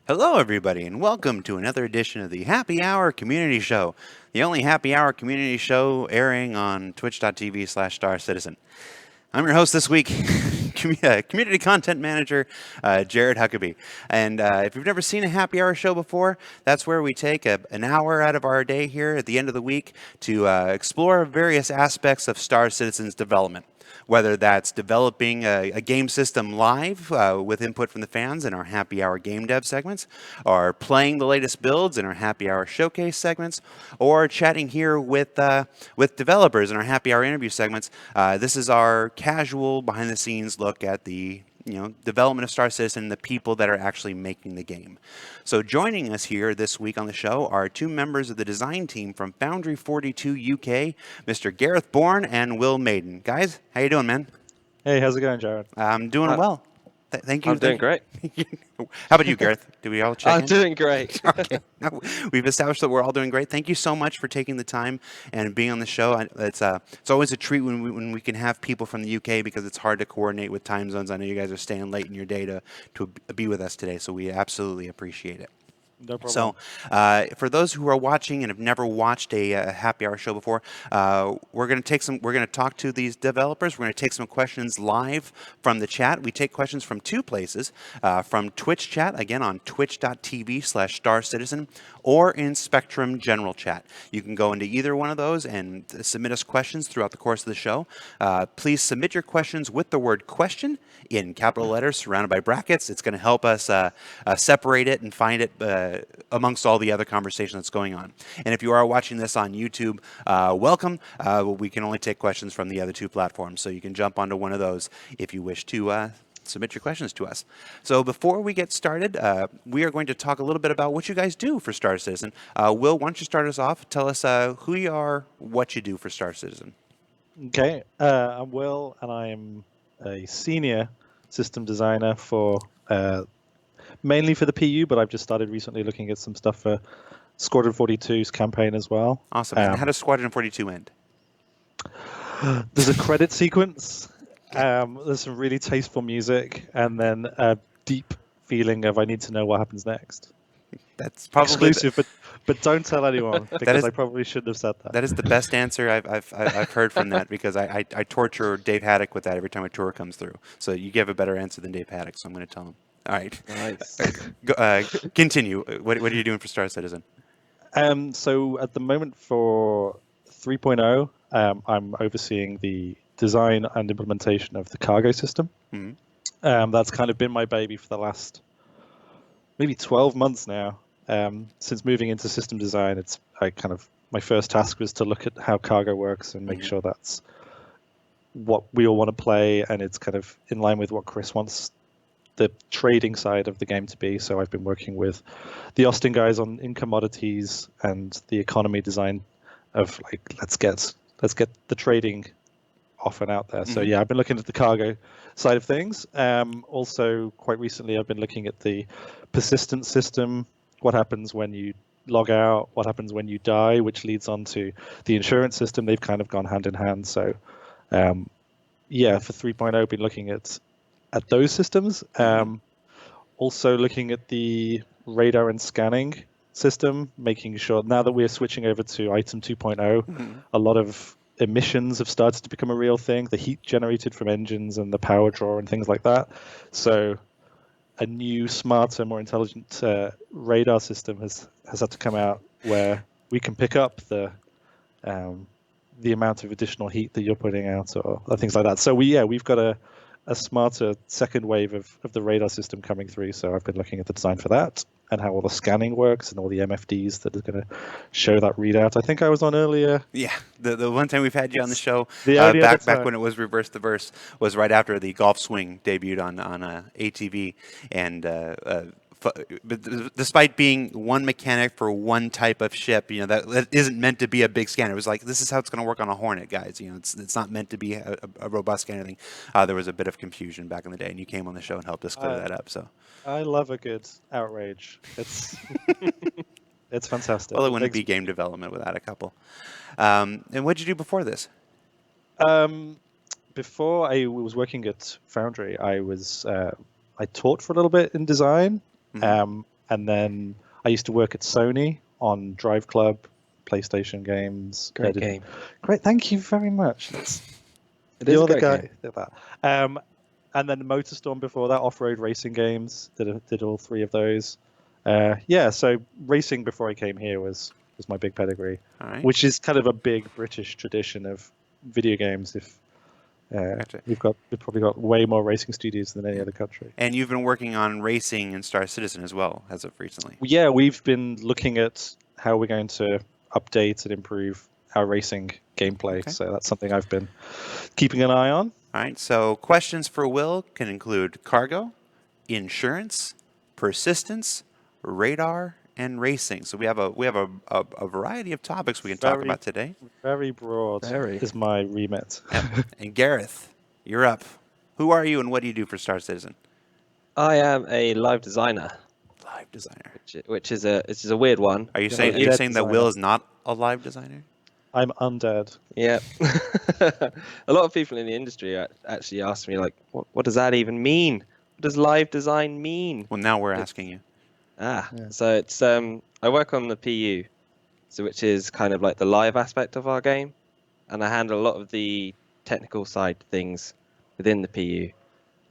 Hello, everybody, and welcome to another edition of the Happy Hour Community Show, the only happy hour community show airing on twitch.tv/Star Citizen. I'm your host this week, Community Content Manager, Jared Huckaby. And if you've never seen a happy hour show before, that's where we take an hour out of our day here at the end of the week to explore various aspects of Star Citizen's development. Whether that's developing a game system live with input from the fans in our happy hour game dev segments, or playing the latest builds in our happy hour showcase segments, or chatting here with developers in our happy hour interview segments. This is our casual behind the scenes look at the development of Star Citizen and the people that are actually making the game. So joining us here this week on the show are two members of the design team from Foundry 42 UK, Mr. Gareth Bourn and Will Maiden. Guys, how you doing, man? Hey, how's it going, Jared? I'm doing well. Thank you. I'm doing great. How about you, Gareth? Do we all check in? I'm doing great. Okay. We've established that we're all doing great. Thank you so much for taking the time and being on the show. It's always a treat when we can have people from the UK because it's hard to coordinate with time zones. I know you guys are staying late in your day to be with us today, so we absolutely appreciate it. No problem. So, for those who are watching and have never watched a happy hour show before, we're going to talk to these developers. We're going to take some questions live from the chat. We take questions from two places, from Twitch chat, again on twitch.tv/Star Citizen, or in Spectrum general chat. You can go into either one of those and submit us questions throughout the course of the show. Please submit your questions with the word question in capital letters surrounded by brackets. It's going to help us separate it and find it amongst all the other conversation that's going on. And if you are watching this on YouTube, welcome. We can only take questions from the other two platforms, so you can jump onto one of those if you wish to submit your questions to us. So before we get started, we are going to talk a little bit about what you guys do for Star Citizen. Will, why don't you start us off? Tell us who you are, what you do for Star Citizen. Okay, I'm Will, and I'm a senior system designer for mainly for the PU, but I've just started recently looking at some stuff for Squadron 42's campaign as well. Awesome. And how does Squadron 42 end? There's a credit sequence. There's some really tasteful music, and then a deep feeling of I need to know what happens next. That's probably exclusive, but don't tell anyone because I probably shouldn't have said that. That is the best answer I've heard from that, because I torture Dave Haddock with that every time a tour comes through. So you give a better answer than Dave Haddock, so I'm going to tell him. All right. Nice. Continue. What are you doing for Star Citizen? So at the moment for 3.0, I'm overseeing the design and implementation of the cargo system. Mm-hmm. That's kind of been my baby for the last maybe 12 months now. Since moving into system design, my first task was to look at how cargo works and make sure that's what we all want to play, and it's kind of in line with what Chris wants the trading side of the game to be. So I've been working with the Austin guys in commodities and the economy design of like let's get the trading off and out there. Mm-hmm. So yeah, I've been looking at the cargo side of things. Also, quite recently, I've been looking at the persistence system. What happens when you log out? What happens when you die? Which leads on to the insurance system. They've kind of gone hand in hand. So yeah, for 3.0, I've been looking at those systems. Also looking at the radar and scanning system, making sure now that we're switching over to item 2.0, a lot of emissions have started to become a real thing, the heat generated from engines and the power draw and things like that. So a new, smarter, more intelligent radar system has had to come out where we can pick up the amount of additional heat that you're putting out or things like that. So we've got a smarter second wave of the radar system coming through. So I've been looking at the design for that and how all the scanning works and all the MFDs that are going to show that readout. I think I was on earlier. Yeah, the one time we've had you on the show, back when it was Reverse the Verse, was right after the Golf Swing debuted on ATV, and but despite being one mechanic for one type of ship, that isn't meant to be a big scanner. It was like, this is how it's going to work on a Hornet, guys. It's not meant to be a robust scanner thing. There was a bit of confusion back in the day, and you came on the show and helped us clear that up. So I love a good outrage. It's it's fantastic. Well, it wouldn't be game development without a couple. And what did you do before this? Before I was working at Foundry, I taught for a little bit in design. Mm-hmm. And then I used to work at Sony on Drive Club, PlayStation games. Great game. Great, thank you very much. You're the guy. And then MotorStorm before that, off-road racing games. Did all three of those. So racing before I came here was my big pedigree, All right. which is kind of a big British tradition of video games. Gotcha. We've probably got way more racing studios than any other country. And you've been working on racing in Star Citizen as well as of recently. Yeah, we've been looking at how we're going to update and improve our racing gameplay. Okay. So that's something I've been keeping an eye on. All right. So questions for Will can include cargo, insurance, persistence, radar, and racing. So we have a variety of topics we can talk about today. Very broad is my remit. Yep. And Gareth, you're up. Who are you and what do you do for Star Citizen? I am a live designer, Live designer. which is a weird one. Are you Yeah, saying undead that designer. Will is not a live designer? I'm undead. Yeah. A lot of people in the industry actually ask me, like, what does that even mean? What does live design mean? Well, now we're asking you. Yeah. So it's I work on the PU, which is kind of like the live aspect of our game, and I handle a lot of the technical side things within the PU.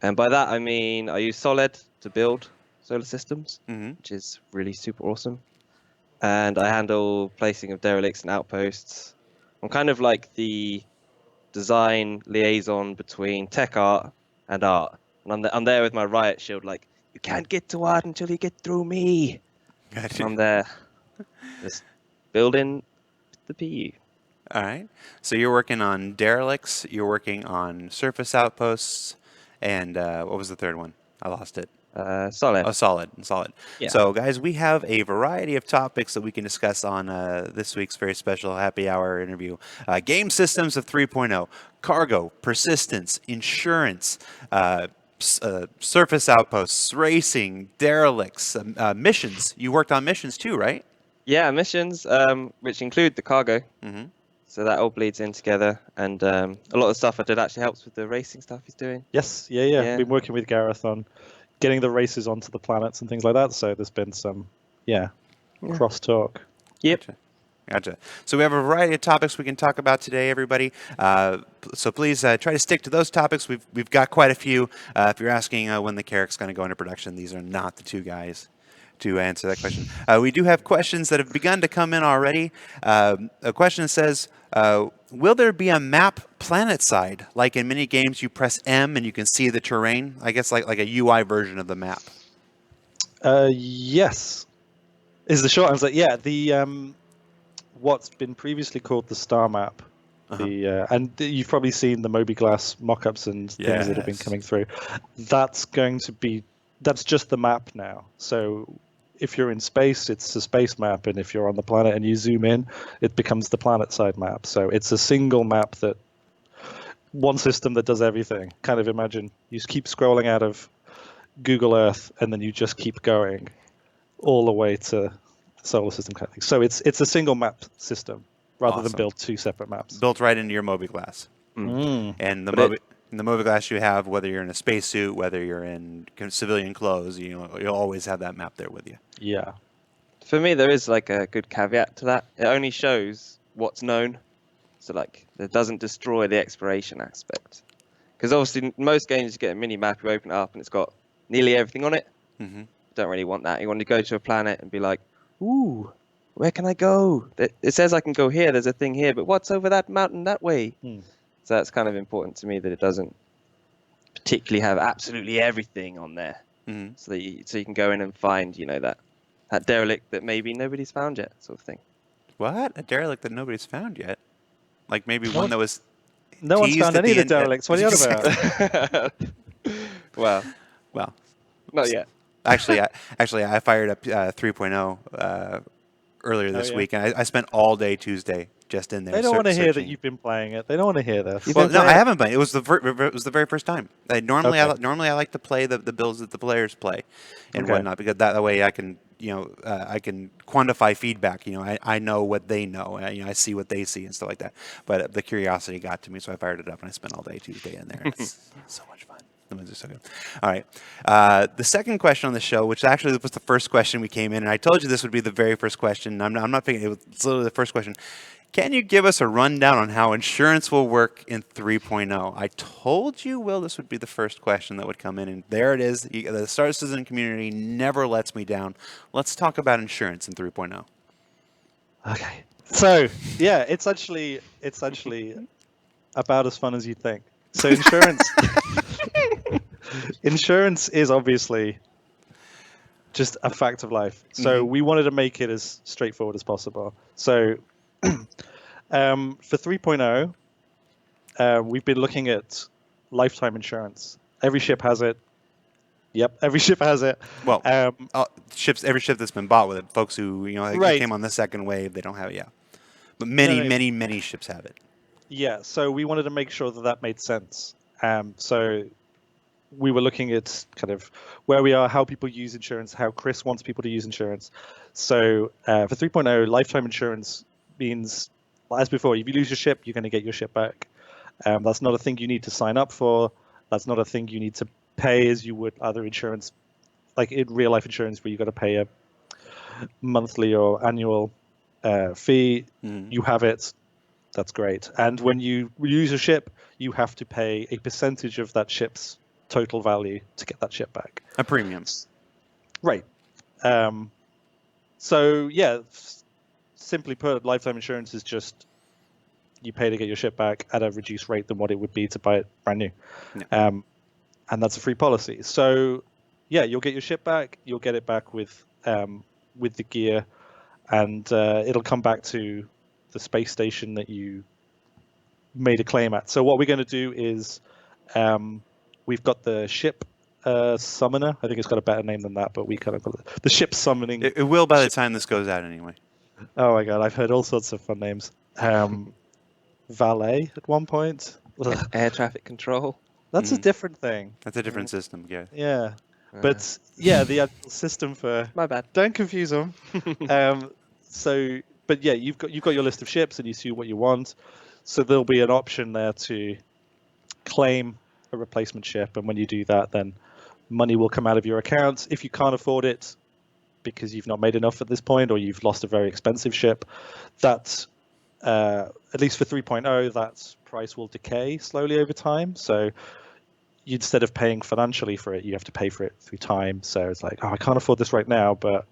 And by that I mean I use Solid to build solar systems, Mm-hmm. which is really super awesome. And I handle placing of derelicts and outposts. I'm kind of like the design liaison between tech art and art. And I'm there with my riot shield, like, you can't get to art until you get through me. Gotcha. And I'm there just building the PU. All right. So you're working on derelicts, you're working on surface outposts, and what was the third one? I lost it. Solid. Oh, solid. Yeah. So, guys, we have a variety of topics that we can discuss on this week's very special happy hour interview. Game systems of 3.0, cargo, persistence, insurance, surface outposts, racing, derelicts, missions. You worked on missions too, right? Yeah, missions, which include the cargo. Mm-hmm. So that all bleeds in together. And a lot of stuff I did actually helps with the racing stuff he's doing. Yes, yeah. Been working with Gareth on getting the races onto the planets and things like that. So there's been some, cross talk. Yep. Gotcha. So we have a variety of topics we can talk about today, everybody. So please try to stick to those topics. We've got quite a few. If you're asking when the Carrick's going to go into production, these are not the two guys to answer that question. We do have questions that have begun to come in already. A question says, will there be a map planet side? Like in many games, you press M and you can see the terrain. I guess like a UI version of the map. Yes, is the short answer. Yeah, the what's been previously called the star map. And you've probably seen the Moby-Glass mock-ups and things that have been coming through. That's just the map now. So if you're in space, it's a space map, and if you're on the planet and you zoom in, it becomes the planet side map. So it's a single map, that one system that does everything. Kind of imagine you just keep scrolling out of Google Earth and then you just keep going all the way to the solar system kind of thing. So it's a single map system rather than build two separate maps. Built right into your Moby-Glass. And in the Moby-Glass you have, whether you're in a spacesuit, whether you're in civilian clothes, you'll always have that map there with you. Yeah. For me, there is like a good caveat to that. It only shows what's known. So like, it doesn't destroy the exploration aspect. Because obviously, in most games you get a mini map, you open it up and it's got nearly everything on it. Mm-hmm. You don't really want that. You want to go to a planet and be like, ooh, where can I go? It says I can go here, there's a thing here, but what's over that mountain that way? So that's kind of important to me, that it doesn't particularly have absolutely everything on there. Mm-hmm. So you can go in and find, that derelict that maybe nobody's found yet, sort of thing. What? A derelict that nobody's found yet? Like maybe one that was No one's teased found at any of the end- derelicts. What are you on about? Well, not yet. Actually, I fired up 3.0 earlier this yeah. week, and I spent all day Tuesday just in there. They don't want to hear that searching. you've been playing it. They don't want to hear this. Well, no, I haven't been. It was the very first time. Normally Okay. I like to play the builds that the players play, and Okay. whatnot, because that way I can I can quantify feedback. I know what they know. I see what they see and stuff like that. But the curiosity got to me, so I fired it up and I spent all day Tuesday in there. It's so much fun. The wins are so good. All right. The second question on the show, which actually was the first question we came in, and I told you this would be the very first question. I'm not thinking it's literally the first question. Can you give us a rundown on how insurance will work in 3.0? I told you, Will, this would be the first question that would come in, and there it is. The Star Citizen community never lets me down. Let's talk about insurance in 3.0. Okay. So yeah, it's actually about as fun as you think. So insurance is obviously just a fact of life. So we wanted to make it as straightforward as possible. So for 3.0, we've been looking at lifetime insurance. Every ship has it. Yep, every ship has it. Well, every ship that's been bought with it. Folks who Right. came on the second wave, they don't have it yet. But many ships have it. Yeah, so we wanted to make sure that made sense. So we were looking at kind of where we are, how people use insurance, how Chris wants people to use insurance. So for 3.0, lifetime insurance means, as before, if you lose your ship, you're going to get your ship back. That's not a thing you need to sign up for. That's not a thing you need to pay as you would other insurance, like in real life insurance, where you've got to pay a monthly or annual fee. You have it. That's great. And when you use a ship, you have to pay a percentage of that ship's total value to get that ship back. A premium. Right. So yeah, simply put, lifetime insurance is just you pay to get your ship back at a reduced rate than what it would be to buy it brand new. Yeah. And that's a free policy. So yeah, you'll get your ship back. You'll get it back with the gear, and it'll come back to the space station that you made a claim at. So what we're going to do is we've got the ship summoner. I think it's got a better name than that, but we kind of call it the ship summoning. It will by the time this goes out anyway. Oh my god, I've heard all sorts of fun names. Valet at one point. Air traffic control. That's a different thing. That's a different system, Gareth. Yeah. But yeah, the actual system for My bad. don't confuse them. But yeah, you've got your list of ships and you see what you want. So there'll be an option there to claim a replacement ship, and when you do that, then money will come out of your account. If you can't afford it because you've not made enough at this point, or you've lost a very expensive ship, that at least for 3.0, that price will decay slowly over time. So instead of paying financially for it, you have to pay for it through time. So it's like, oh, I can't afford this right now, but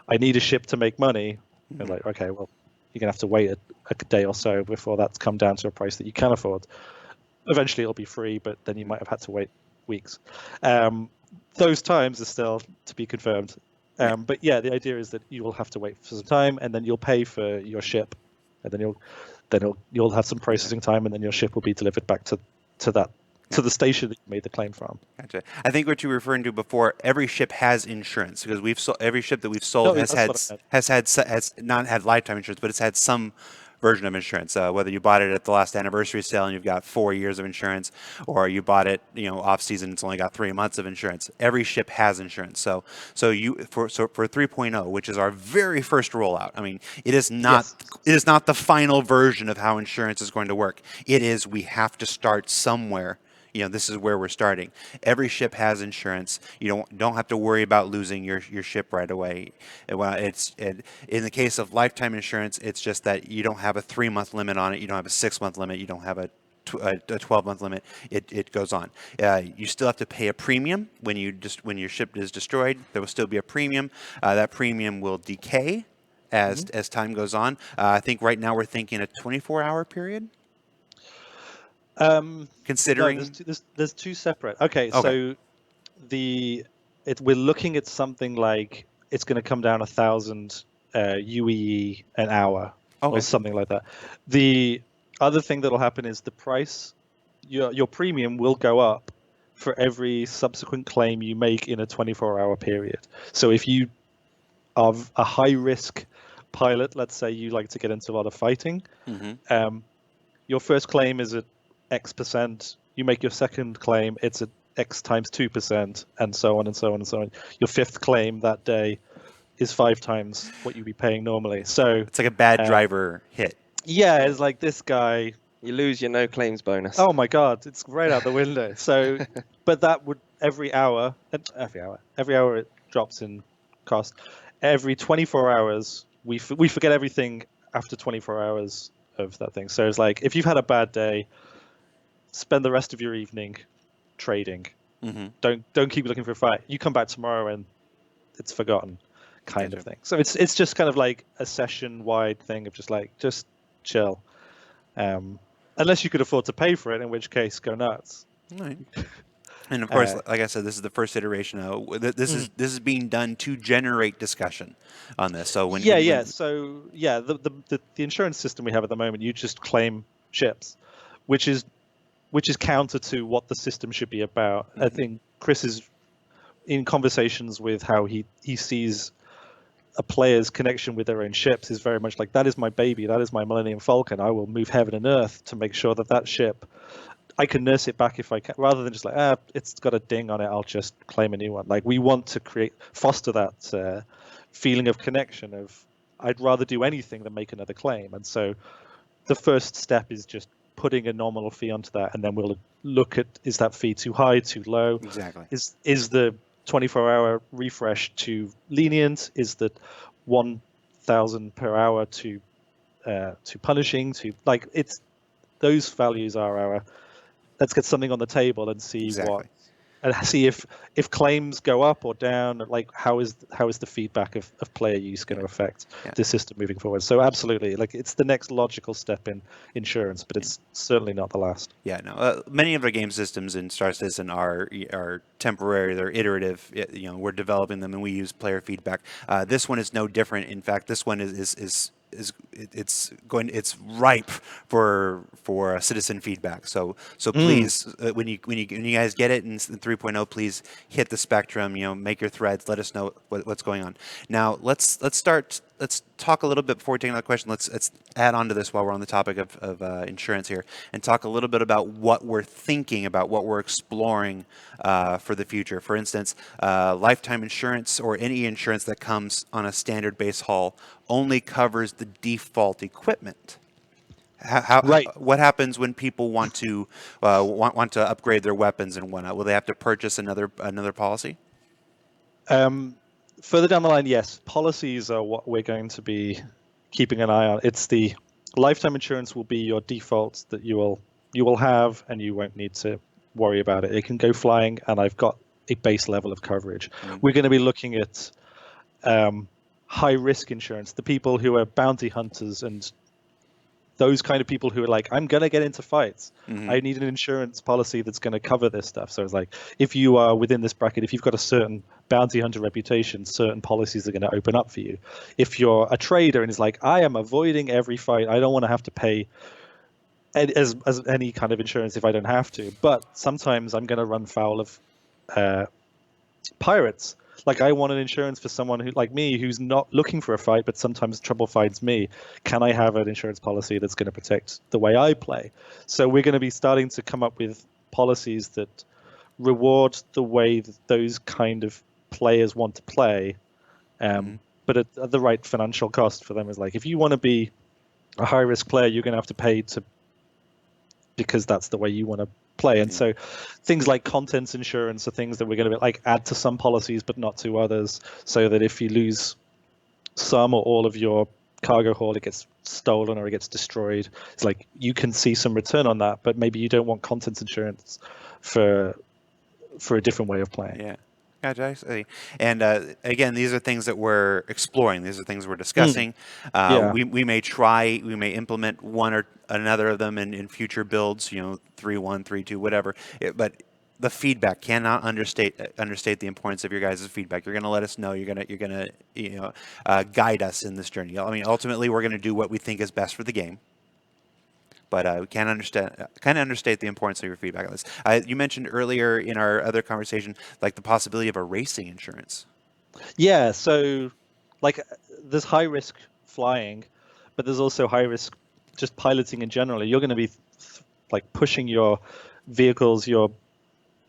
I need a ship to make money. And like, okay, well, you're gonna have to wait a day or so before that's come down to a price that you can afford. Eventually, it'll be free, but then you might have had to wait weeks. Those times are still to be confirmed. But yeah, the idea is that you will have to wait for some time, and then you'll pay for your ship, and then you'll have some processing time, and then your ship will be delivered back to the station that you made the claim from. Gotcha. I think what you were referring to before, every ship has insurance because every ship that we've sold has not had lifetime insurance, but it's had some version of insurance. Whether you bought it at the last anniversary sale and you've got 4 years of insurance, or you bought it, off season, it's only got 3 months of insurance. Every ship has insurance. So for 3.0, which is our very first rollout, I mean, it is not the final version of how insurance is going to work. It is, we have to start somewhere. This is where we're starting. Every ship has insurance. You don't have to worry about losing your ship right away. Well, in the case of lifetime insurance, it's just that you don't have a 3-month limit on it. You don't have a 6-month limit. You don't have a 12-month limit. It goes on. You still have to pay a premium when your ship is destroyed. There will still be a premium. That premium will decay as time goes on. I think right now we're thinking a 24-hour period. Considering there's two separate. Okay. So we're looking at something like it's going to come down 1,000 UEE an hour or something like that. The other thing that'll happen is the price, your premium will go up for every subsequent claim you make in a 24-hour period. So if you are a high-risk pilot, let's say you like to get into a lot of fighting, your first claim is at X%. You make your second claim, it's at X times 2%, and so on and so on and so on. Your fifth claim that day is 5 times what you'd be paying normally. So it's like a bad driver hit. Yeah, it's like this guy You lose your no claims bonus. Oh my God, it's right out the window. So, but that would every hour it drops in cost. Every 24 hours, we forget everything after 24 hours of that thing. So it's like if you've had a bad day, spend the rest of your evening trading. Don't keep looking for a fight. You come back tomorrow and it's forgotten, kind of thing. So it's just kind of like a session wide thing of just chill. Unless you could afford to pay for it, in which case go nuts. Right. And of course, like I said, this is the first iteration. This is being done to generate discussion on this. So when the insurance system we have at the moment, you just claim ships, which is counter to what the system should be about. I think Chris is in conversations with how he sees a player's connection with their own ships is very much like, that is my baby, that is my Millennium Falcon. I will move heaven and earth to make sure that ship, I can nurse it back if I can, rather than just like, it's got a ding on it, I'll just claim a new one. Like, we want to foster that feeling of connection of, I'd rather do anything than make another claim. And so the first step is just putting a nominal fee onto that, and then we'll look at, is that fee too high, too low? Exactly. Is the 24-hour refresh too lenient? Is that 1,000 per hour too punishing? It's those values are our. Let's get something on the table and see if claims go up or down. Like, how is the feedback of player use going to affect the system moving forward? So absolutely, like, it's the next logical step in insurance, but it's certainly not the last. Yeah, no. Many of our game systems in Star Citizen are temporary. They're iterative. We're developing them and we use player feedback. This one is no different. In fact, this one is it's ripe for citizen feedback. So please, when you guys get it in 3.0, please hit the spectrum. Make your threads. Let us know what's going on. Now let's talk a little bit before we take another question. Let's add on to this while we're on the topic of insurance here, and talk a little bit about what we're thinking about, what we're exploring for the future. For instance, lifetime insurance or any insurance that comes on a standard base hull only covers the default equipment. What happens when people want to upgrade their weapons and whatnot? Will they have to purchase another policy? Further down the line, yes. Policies are what we're going to be keeping an eye on. It's the lifetime insurance will be your default that you will have, and you won't need to worry about it. It can go flying, and I've got a base level of coverage. We're going to be looking at high risk insurance, the people who are bounty hunters and those kind of people who are like, I'm going to get into fights. I need an insurance policy that's going to cover this stuff. So it's like, if you are within this bracket, if you've got a certain bounty hunter reputation, certain policies are going to open up for you. If you're a trader and it's like, I am avoiding every fight, I don't want to have to pay as any kind of insurance if I don't have to. But sometimes I'm going to run foul of pirates. Like, I want an insurance for someone who, like me, who's not looking for a fight, but sometimes trouble finds me. Can I have an insurance policy that's going to protect the way I play? So we're going to be starting to come up with policies that reward the way that those kind of players want to play, but at the right financial cost for them. Is like, if you want to be a high risk player, you're going to have to pay because that's the way you want to play. And so things like contents insurance are things that we're going to like add to some policies but not to others, so that if you lose some or all of your cargo haul, it gets stolen or it gets destroyed, it's like you can see some return on that, but maybe you don't want contents insurance for a different way of playing. Yeah. Gotcha, I see. And again, these are things that we're exploring. These are things we're discussing. We may implement one or another of them in future builds. 3.1, 3.2, whatever. But the feedback cannot understate the importance of your guys' feedback. You're going to let us know. You're going to guide us in this journey. I mean, ultimately, we're going to do what we think is best for the game. But we can't understate the importance of your feedback on this. You mentioned earlier in our other conversation, like the possibility of a racing insurance. Yeah, so like there's high risk flying, but there's also high risk just piloting in general. You're going to be like pushing your vehicles, your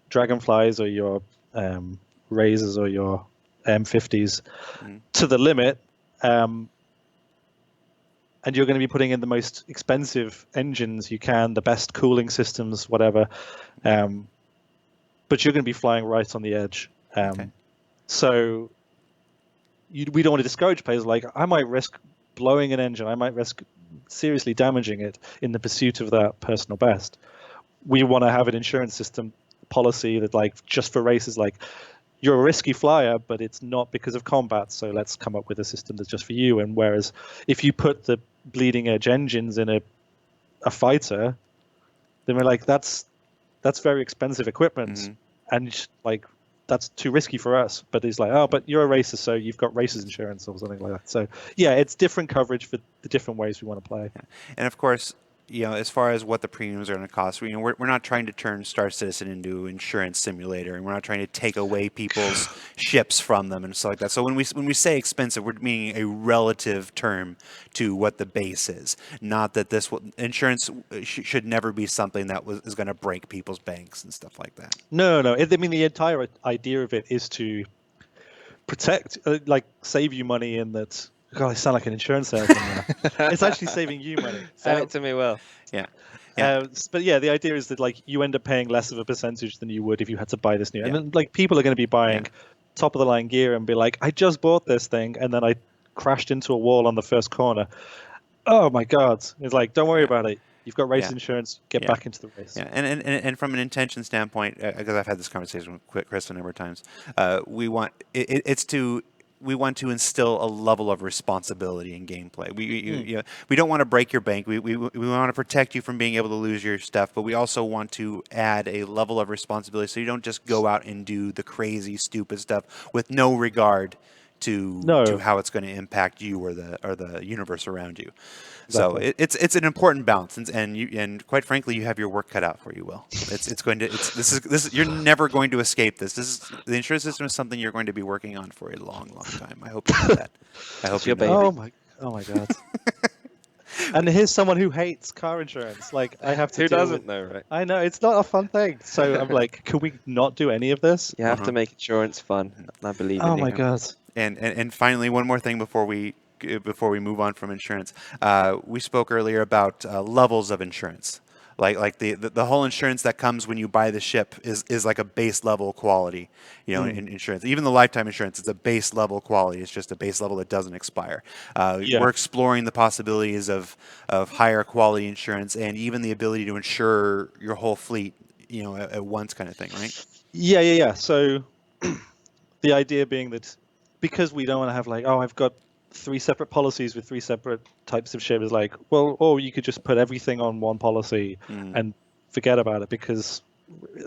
Dragonflies or your Razors or your M50s to the limit. and you're going to be putting in the most expensive engines you can, the best cooling systems, whatever. But you're going to be flying right on the edge. So we don't want to discourage players. Like, I might risk blowing an engine. I might risk seriously damaging it in the pursuit of that personal best. We want to have an insurance system policy that, like, just for races, like, you're a risky flyer, but it's not because of combat. So let's come up with a system that's just for you. And whereas if you put the bleeding edge engines in a fighter, then we're like, that's very expensive equipment, and like that's too risky for us. But he's like, oh, but you're a racer, so you've got racers insurance or something like that. So yeah, it's different coverage for the different ways we want to play. And of course, as far as what the premiums are going to cost, we're not trying to turn Star Citizen into insurance simulator, and we're not trying to take away people's ships from them and stuff like that. So when we say expensive, we're meaning a relative term to what the base is. Not that insurance should never be something that is going to break people's banks and stuff like that. No. I mean, the entire idea of it is to protect, like, save you money in that. God, I sound like an insurance salesman now. It's actually saving you money. Say it to me well. Yeah. But yeah, the idea is that, like, you end up paying less of a percentage than you would if you had to buy this new. And then, like, people are going to be buying top of the line gear and be like, I just bought this thing and then I crashed into a wall on the first corner. Oh my God! It's like, don't worry about it. You've got race insurance. Get back into the race. Yeah, and from an intention standpoint, because I've had this conversation with Chris a number of times, we want to instill a level of responsibility in gameplay. We don't want to break your bank. We want to protect you from being able to lose your stuff, but we also want to add a level of responsibility so you don't just go out and do the crazy, stupid stuff with no regard to how it's going to impact you or the universe around you. Exactly. So it's an important balance, and quite frankly, you have your work cut out for you, Will. You're never going to escape this. The insurance system is something you're going to be working on for a long, long time. I hope you know that. I hope you know that. Oh my God. And here's someone who hates car insurance. Like, I have to. Who doesn't know, right? I know, it's not a fun thing. So I'm like, can we not do any of this? You have to make insurance fun. I believe in you. Oh my God. And finally, one more thing before we move on from insurance. We spoke earlier about levels of insurance. Like the whole insurance that comes when you buy the ship is like a base level quality, in insurance. Even the lifetime insurance, it's a base level quality. It's just a base level that doesn't expire. We're exploring the possibilities of higher quality insurance and even the ability to insure your whole fleet, at once, kind of thing, right? Yeah. So the idea being that because we don't want to have like, I've got 3 separate policies with 3 separate types of ship, is like, well, you could just put everything on one policy and forget about it, because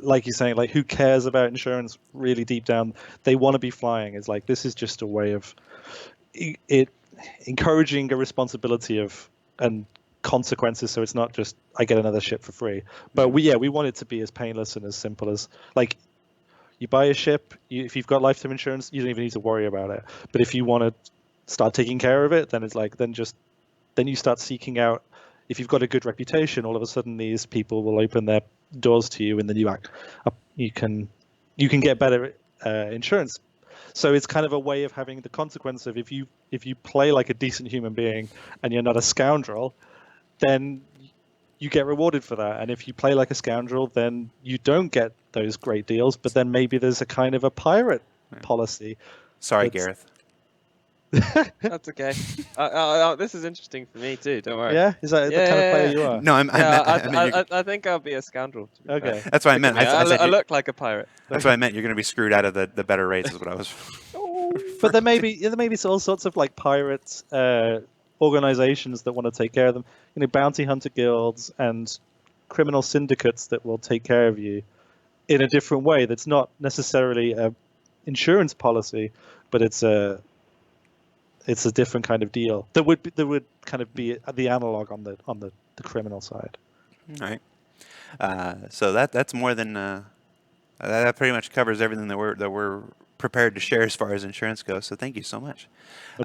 like you're saying, like, who cares about insurance really deep down? They want to be flying. It's like, this is just a way of it encouraging a responsibility and consequences, so it's not just I get another ship for free. But we want it to be as painless and as simple as, like, you buy a ship, if you've got lifetime insurance, you don't even need to worry about it. But if you want to start taking care of it, then it's like, then you start seeking out, if you've got a good reputation, all of a sudden these people will open their doors to you, and then you can get better insurance. So it's kind of a way of having the consequence of, if you play like a decent human being and you're not a scoundrel, then you get rewarded for that. And if you play like a scoundrel, then you don't get those great deals, but then maybe there's a kind of a pirate policy. Sorry, Gareth. That's okay. This is interesting for me too. Don't worry. Yeah, is that the kind of player you are? No, I think I'll be a scoundrel. Okay, that's what I meant. I look like a pirate. That's what I meant. You're going to be screwed out of the better rates, is what I was. But there may be all sorts of like pirate organizations that want to take care of them. Bounty hunter guilds and criminal syndicates that will take care of you in a different way. That's not necessarily a insurance policy, but it's a different kind of deal. There would kind of be the analog on the criminal side. All right. So that's more than that pretty much covers everything that we're prepared to share as far as insurance goes. So thank you so much.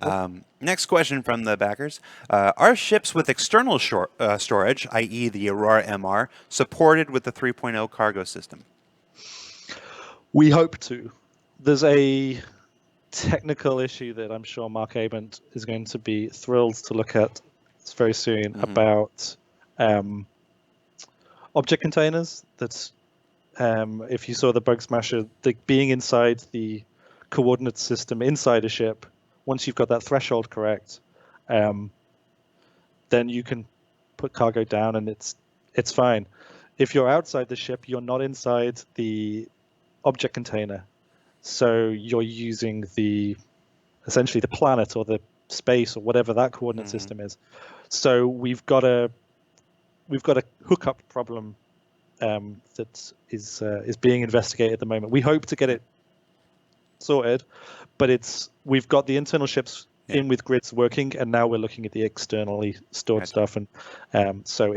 Okay. Next question from the backers: are ships with external storage, i.e., the Aurora MR, supported with the 3.0 cargo system? We hope to. There's a technical issue that I'm sure Mark Abent is going to be thrilled to look at very soon about object containers. That if you saw the Bug Smasher, being inside the coordinate system inside a ship, once you've got that threshold correct, then you can put cargo down and it's fine. If you're outside the ship, you're not inside the object container, so you're using essentially the planet or the space or whatever that coordinate system is. So we've got a hookup problem that is being investigated at the moment. We hope to get it sorted, but we've got the internal ships in with grids working, and now we're looking at the externally stored stuff, and so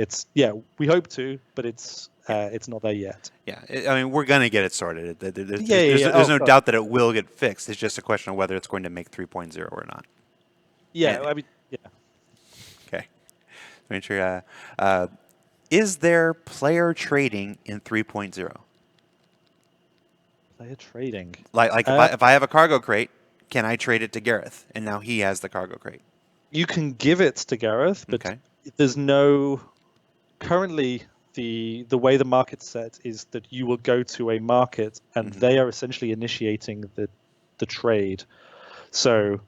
we hope to, but it's not there yet. Yeah, I mean, we're gonna get it sorted. There's no God. doubt that it will get fixed. It's just a question of whether it's going to make 3.0 or not. Yeah, I mean, yeah. Okay. Make sure. Is there player trading in 3.0? Player trading. Like if I have a cargo crate, can I trade it to Gareth, and now he has the cargo crate? You can give it to Gareth, but there's no. Currently, the way the market's set is that you will go to a market, and they are essentially initiating the trade. So,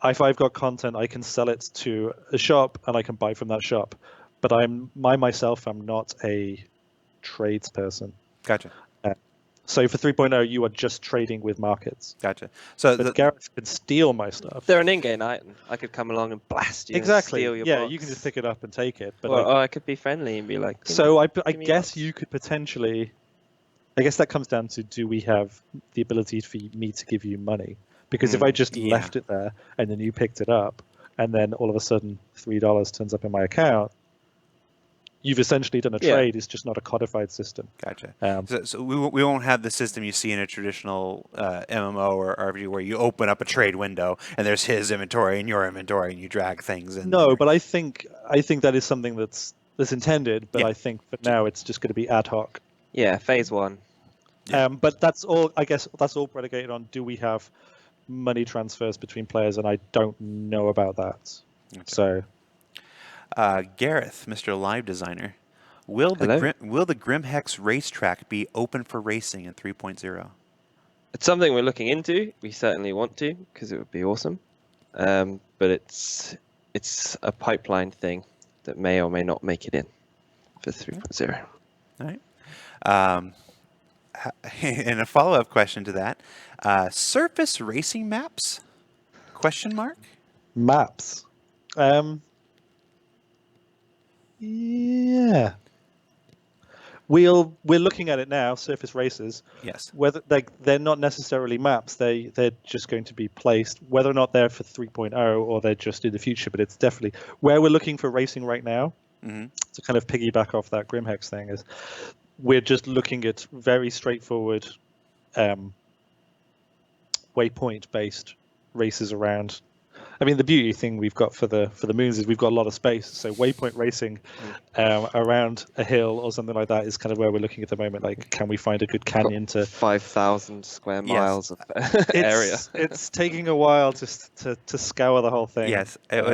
if I've got content, I can sell it to a shop, and I can buy from that shop. But I'm not a tradesperson. Gotcha. So for 3.0, you are just trading with markets. Gotcha. So Gareth can steal my stuff. They're an in-game item. I could come along and blast you. Exactly. And steal your box. You can just pick it up and take it. But or I could be friendly and be like. So I guess you could potentially. I guess that comes down to, do we have the ability for me to give you money? Because if I just left it there and then you picked it up, and then all of a sudden $3 turns up in my account, you've essentially done a trade. It's just not a codified system. Gotcha. So we won't have the system you see in a traditional MMO or RPG where you open up a trade window and there's his inventory and your inventory and you drag things in. No, but I think that is something that's intended. But I think for now it's just going to be ad hoc. Yeah, phase 1. Yeah. But that's all. I guess that's all predicated on, do we have money transfers between players, and I don't know about that. Okay. So. Gareth, Mr. Live Designer, will the Grimhex racetrack be open for racing in 3.0? It's something we're looking into. We certainly want to, because it would be awesome. But it's a pipeline thing that may or may not make it in for 3.0. All right. And a follow-up question to that: surface racing maps? Question mark. Maps. Yeah, we're looking at it now. Surface races. Yes. Whether they're not necessarily maps, they're just going to be placed. Whether or not they're for 3.0 or they're just in the future, but it's definitely where we're looking for racing right now. To kind of piggyback off that Grimhex thing, is we're just looking at very straightforward waypoint-based races around. I mean, the beauty thing we've got for the moons is we've got a lot of space. So waypoint racing around a hill or something like that is kind of where we're looking at the moment. Like, can we find a good canyon to 5,000 square miles of area? It's taking a while to scour the whole thing. Yes, that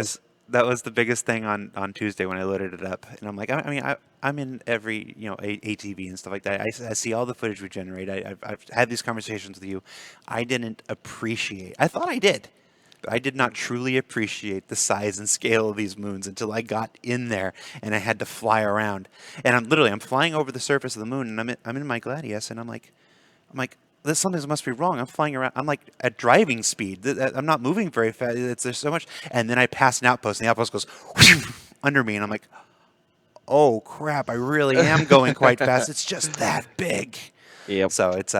was the biggest thing on Tuesday when I loaded it up, and I'm like, I'm in every ATV and stuff like that. I see all the footage we generate. I've had these conversations with you. I didn't appreciate. I thought I did. I did not truly appreciate the size and scale of these moons until I got in there and I had to fly around. And I'm flying over the surface of the moon, and I'm in my Gladius, and I'm like, something must be wrong. I'm flying around. I'm like at driving speed. I'm not moving very fast. There's so much. And then I pass an outpost, and the outpost goes under me, and I'm like, oh crap! I really am going quite fast. It's just that big. Yep. So it's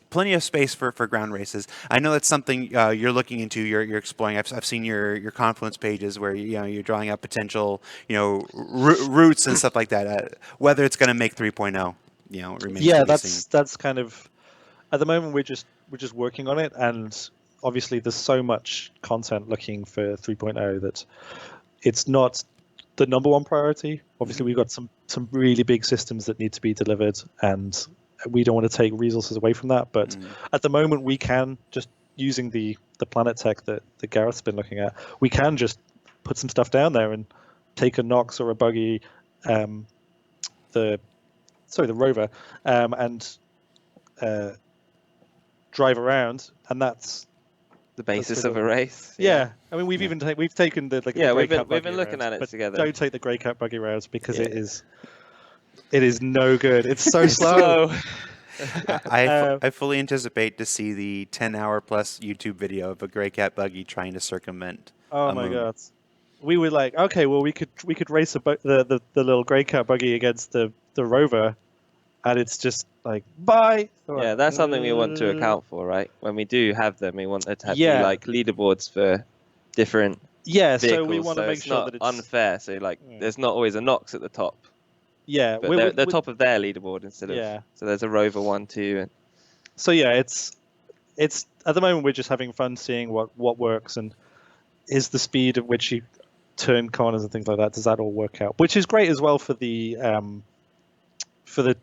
plenty of space for ground races. I know that's something you're looking into. You're exploring. I've seen your Confluence pages where you're drawing out potential routes and stuff like that. Whether it's going to make 3.0, remains. Yeah, that's kind of at the moment we're just working on it, and obviously there's so much content looking for 3.0 that it's not the number one priority. Obviously we've got some really big systems that need to be delivered, and we don't want to take resources away from that, but at the moment we can, just using the planet tech that Gareth's been looking at, we can just put some stuff down there and take a Nox or a buggy, the rover, and drive around, and that's The basis sort of a race. yeah. I mean, we've taken the the Yeah, Grey we've Cat been buggy looking route, at it but together. don't take the Grey Cat buggy route because Yeah. it is no good. It's so It's slow. I fully anticipate to see the 10-hour plus YouTube video of a Grey Cat buggy trying to circumvent Oh a my moon. god. We were like, okay, well, we could race the little Grey Cat buggy against the rover, and it's just like, bye. Yeah, that's something we want to account for, right? When we do have them, we want there to be Yeah. like leaderboards for different Yeah, vehicles. so we want to make it's sure not that it's unfair. So like, Yeah. there's not always a Nox at the top, yeah, but they're the top of their leaderboard instead of. Yeah. So there's a rover 1, 2, and So yeah, it's at the moment we're just having fun seeing what works, and is the speed at which you turn corners and things like that, does that all work out? Which is great as well for the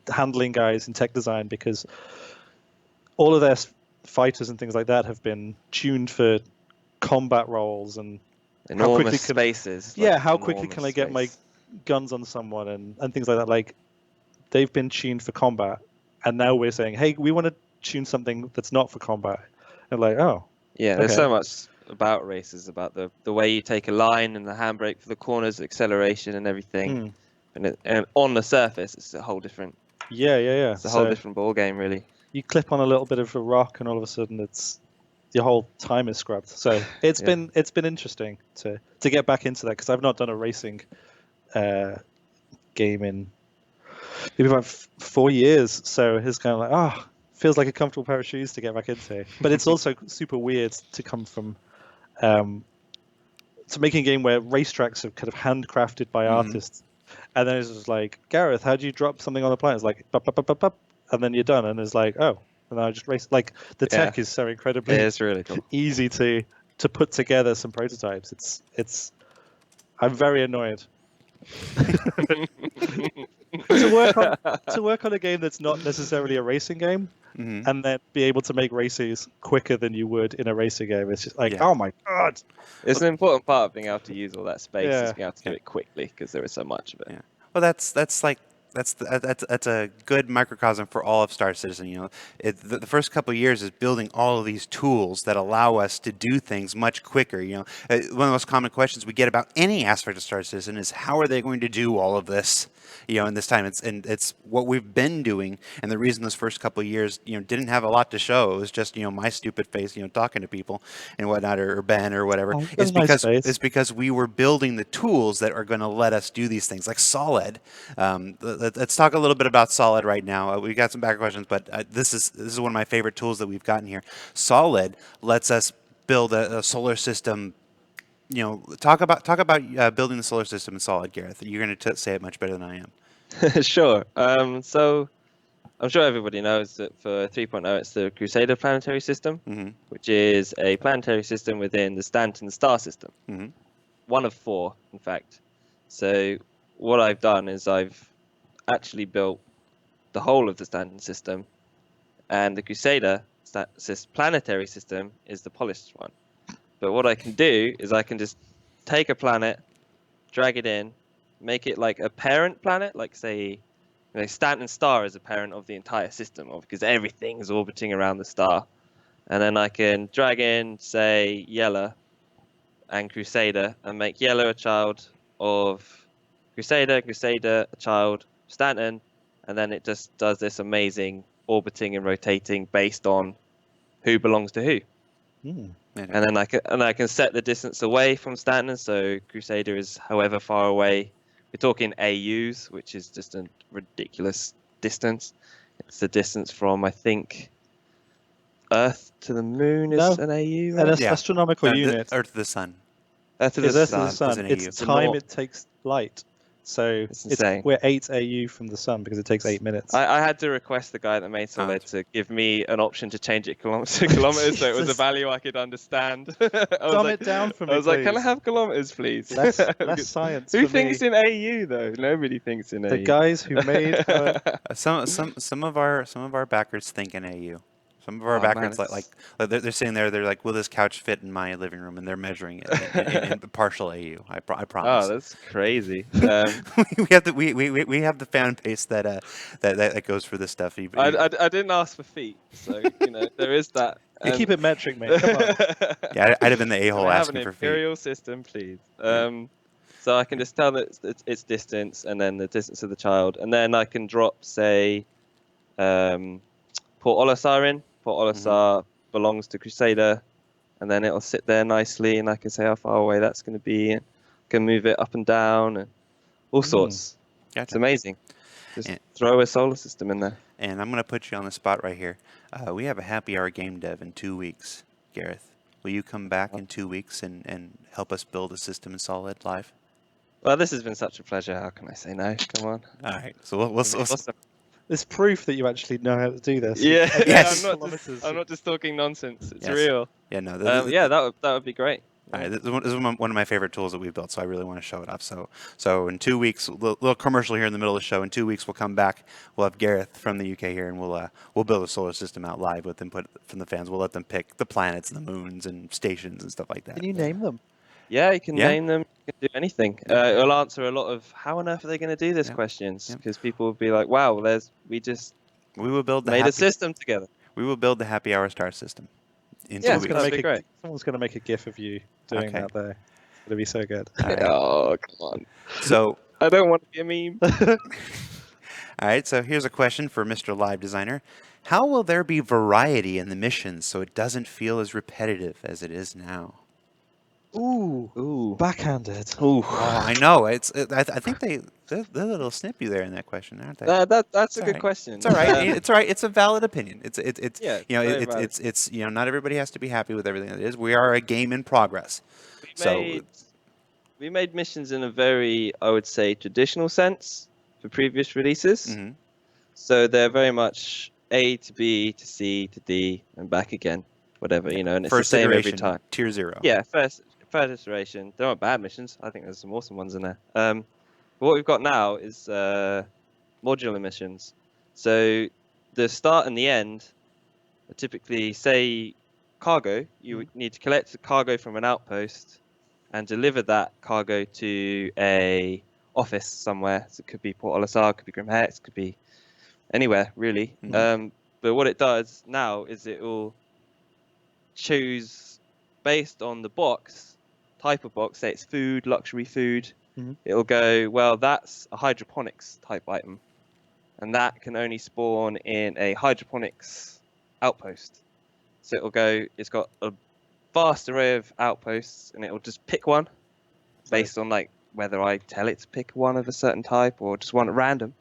handling guys in tech design, because all of their fighters and things like that have been tuned for combat roles and enormous spaces. yeah, how quickly can I get my guns on someone and things like that. Like, they've been tuned for combat, and now we're saying, hey, we want to tune something that's not for combat. And like, oh, Yeah, there's okay. so much about races, about the way you take a line and the handbrake for the corners, acceleration and everything. And on the surface, it's a whole different. Yeah. It's a whole different ball game, really. You clip on a little bit of a rock, and all of a sudden, it's your whole time is scrubbed. So it's been interesting to get back into that, because I've not done a racing game in maybe about 4 years. So it's kind of like, feels like a comfortable pair of shoes to get back into. But it's also super weird to come from to making a game where racetracks are kind of handcrafted by artists, and then it's just like, Gareth, how do you drop something on the planet? It's like, bup, bup, bup, bup, bup, and then you're done, and it's like, oh, and I just race. Like, the tech is so incredibly It's really cool. easy to put together some prototypes. It's I'm very annoyed. to work on a game that's not necessarily a racing game, and then be able to make races quicker than you would in a racing game. It's just like, oh my god! It's an important part of being able to use all that space, is Yeah. being able to do it quickly, because there is so much of it. Yeah. Well, that's a good microcosm for all of Star Citizen. You know, the first couple of years is building all of these tools that allow us to do things much quicker. You know, one of the most common questions we get about any aspect of Star Citizen is, how are they going to do all of this? You know, in this time, it's what we've been doing, and the reason those first couple of years, you know, didn't have a lot to show. It was just, you know, my stupid face, you know, talking to people and whatnot, or Ben or whatever. It's because we were building the tools that are going to let us do these things, like Solid. Let's talk a little bit about Solid right now. We got some back questions, but this is one of my favorite tools that we've gotten here. Solid lets us build a solar system. You know, talk about building the solar system in Solid, Gareth. You're going to say it much better than I am. Sure. So I'm sure everybody knows that for 3.0, it's the Crusader planetary system, which is a planetary system within the Stanton star system. One of 4, in fact. So what I've done is I've actually built the whole of the Stanton system, and the Crusader planetary system is the polished one. But what I can do is I can just take a planet, drag it in, make it like a parent planet, like say, Stanton star is a parent of the entire system, because everything is orbiting around the star. And then I can drag in, say, Yellow and Crusader, and make Yellow a child of Crusader, a child of Stanton, and then it just does this amazing orbiting and rotating based on who belongs to who. And then I can set the distance away from Stanton, so Crusader is however far away. We're talking AUs, which is just a ridiculous distance. It's the distance from, I think, Earth to the Moon is an AU, right? An astronomical unit. Earth to the Sun. Earth to the Sun. It's time it takes light. So we're 8 AU from the Sun, because it takes 8 minutes. I had to request the guy that made Solid to give me an option to change it to kilometers, so it was a value I could understand. Dumb it down for me, I was like, can I have kilometers, please? Less science. Who thinks in AU though? Nobody thinks in AU. The guys who made some of our backers think in AU. Some of our Oh, backers man, they're sitting there. They're like, "Will this couch fit in my living room?" And they're measuring it in partial AU. I promise. Oh, that's crazy. We have the fan base that goes for this stuff. I didn't ask for feet, so there is that. You keep it metric, mate. Come on. Yeah, I'd have been the Can a-hole I have asking an for feet. imperial system, please? So I can just tell that it's distance, and then the distance of the child, and then I can drop, say, Port Olisar in. Port Olisar belongs to Crusader, and then it'll sit there nicely, and I can say how far away that's going to be, and can move it up and down, and all sorts. Gotcha. It's amazing. Just throw a solar system in there. And I'm going to put you on the spot right here. We have a happy hour game dev in 2 weeks. Gareth, will you come back in 2 weeks and help us build a system in Solid live? Well, this has been such a pleasure. How can I say no? Come on. All right. So we'll Awesome. There's proof that you actually know how to do this. Yeah, Yes. I'm not just talking nonsense. It's Yes. real. Yeah, no. Yeah, that would be great. All right, this is one of my favorite tools that we've built, so I really want to show it off. So in 2 weeks, little commercial here in the middle of the show. In 2 weeks, we'll come back. We'll have Gareth from the UK here, and we'll build a solar system out live with input from the fans. We'll let them pick the planets, and the moons, and stations, and stuff like that. Can you name them? Yeah, you can name them. You can do anything. It'll answer a lot of how on earth are they going to do this questions, because people will be like, "Wow, we will build made a system together." We will build the Happy Hour star system. In 2 Yeah, it's weeks. gonna be great. Someone's going to make a GIF of you doing that there. It's going to be so good. All right. Oh, come on. So I don't want to be a meme. all right, so here's a question for Mr. Live Designer. How will there be variety in the missions so it doesn't feel as repetitive as it is now? Ooh. Backhanded. Ooh. Oh, I know. I think they're a little snippy there in that question, aren't they? That's a good right. question. It's all right. It's all right. It's a valid opinion. It's Yeah, very valid. not everybody has to be happy with everything that it is. We are a game in progress. We made missions in a very, I would say, traditional sense for previous releases. Mm-hmm. So they're very much A to B to C to D and back again, whatever, and it's First the same iteration, every time. Tier 0. Yeah, first iteration. There aren't bad missions. I think there's some awesome ones in there. But what we've got now is modular missions. So the start and the end are typically, say, cargo. You would need to collect the cargo from an outpost and deliver that cargo to a office somewhere. So it could be Port Olisar, it could be Grim Hex, it could be anywhere really. Mhm. But what it does now is it will choose based on the type of box. Say it's food, luxury food. It'll go, well, that's a hydroponics type item, and that can only spawn in a hydroponics outpost. So it'll go, it's got a vast array of outposts, and it'll just pick one based on like whether I tell it to pick one of a certain type or just one at random.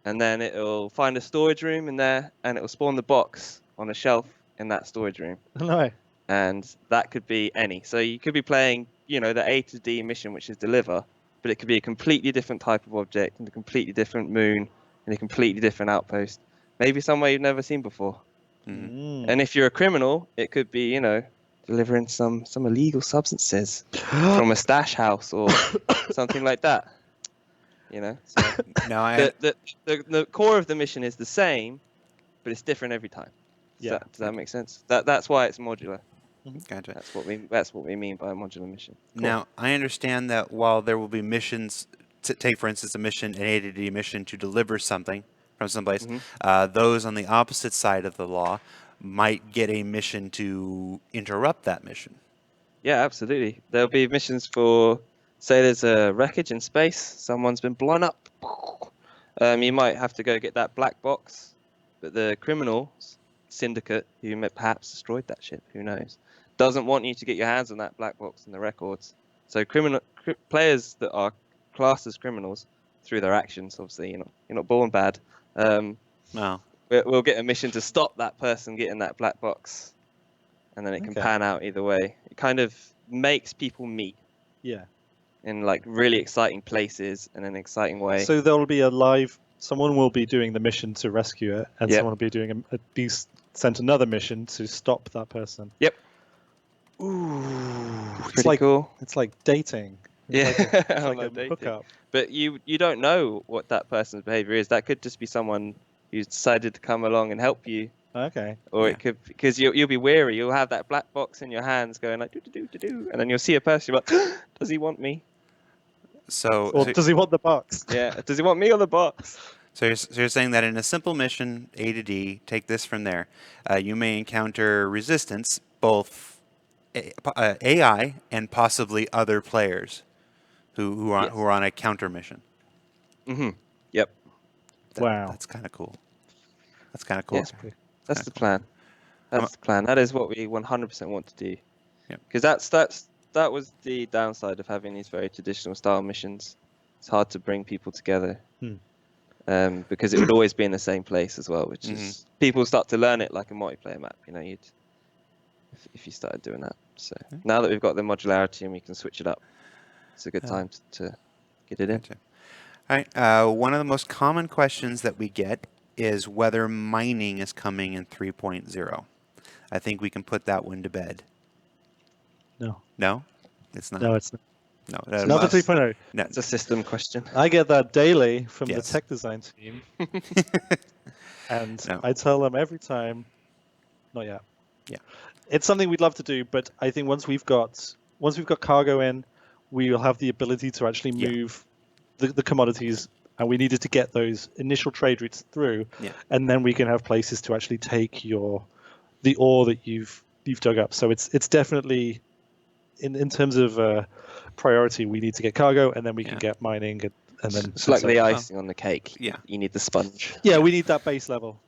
And then it'll find a storage room in there, and it'll spawn the box on a shelf in that storage room. No. And that could be any. So you could be playing, the A to D mission, which is deliver, but it could be a completely different type of object and a completely different moon and a completely different outpost. Maybe somewhere you've never seen before. And if you're a criminal, it could be, delivering some illegal substances from a stash house or something like that. So No, the core of the mission is the same, but it's different every time. Does that make sense? That's why it's modular. Gotcha. That's what we mean by a modular mission. Cool. Now, I understand that while there will be missions, take for instance an A to D mission to deliver something from someplace, those on the opposite side of the law might get a mission to interrupt that mission. Yeah, absolutely. There'll be missions for, say there's a wreckage in space, someone's been blown up. You might have to go get that black box, but the criminals syndicate who perhaps destroyed that ship, who knows, doesn't want you to get your hands on that black box in the records. So players that are classed as criminals through their actions, obviously you're not born bad, we'll get a mission to stop that person getting that black box, and then it can pan out either way. It kind of makes people meet in like really exciting places in an exciting way. So there'll be someone will be doing the mission to rescue it, and someone will be doing be sent another mission to stop that person. Yep. Ooh, It's like cool. It's like dating. It's like a dating. hookup. But you don't know what that person's behavior is. That could just be someone who's decided to come along and help you Okay. Or Yeah. it could, because you'll be weary. You'll have that black box in your hands going like do do do do do, and then you'll see a person. You're like, does he want me? So, Or so, does he want the box? Yeah. Does he want me or the box? you're saying that in a simple mission, A to D, take this from there, you may encounter resistance, both AI and possibly other players who Yes. are on a counter mission. Yep. Wow. That's kind of cool. That's kind of cool. Yes. That's Kinda the cool. plan. I'm That's the plan. That is what we 100% want to do. Yep. Because that was the downside of having these very traditional style missions. It's hard to bring people together. Because it would always be in the same place as well, which is people start to learn it like a multiplayer map. You know, if you started doing that. So now that we've got the modularity and we can switch it up, it's a good time to get it in. Gotcha. All right. One of the most common questions that we get is whether mining is coming in 3.0. I think we can put that one to bed. No. No, it's not. No, it's not. No, It's not for 3.0. No. It's a system question. I get that daily from the Yes. tech design team. And No. I tell them every time, not yet. Yeah. It's something we'd love to do, but I think once we've got cargo in, we will have the ability to actually move the commodities, and we needed to get those initial trade routes through, and then we can have places to actually take the ore that you've dug up. So it's definitely in terms of priority, we need to get cargo, and then we can get mining, and then It's like the icing on the cake. Yeah. You need the sponge. Yeah, we need that base level.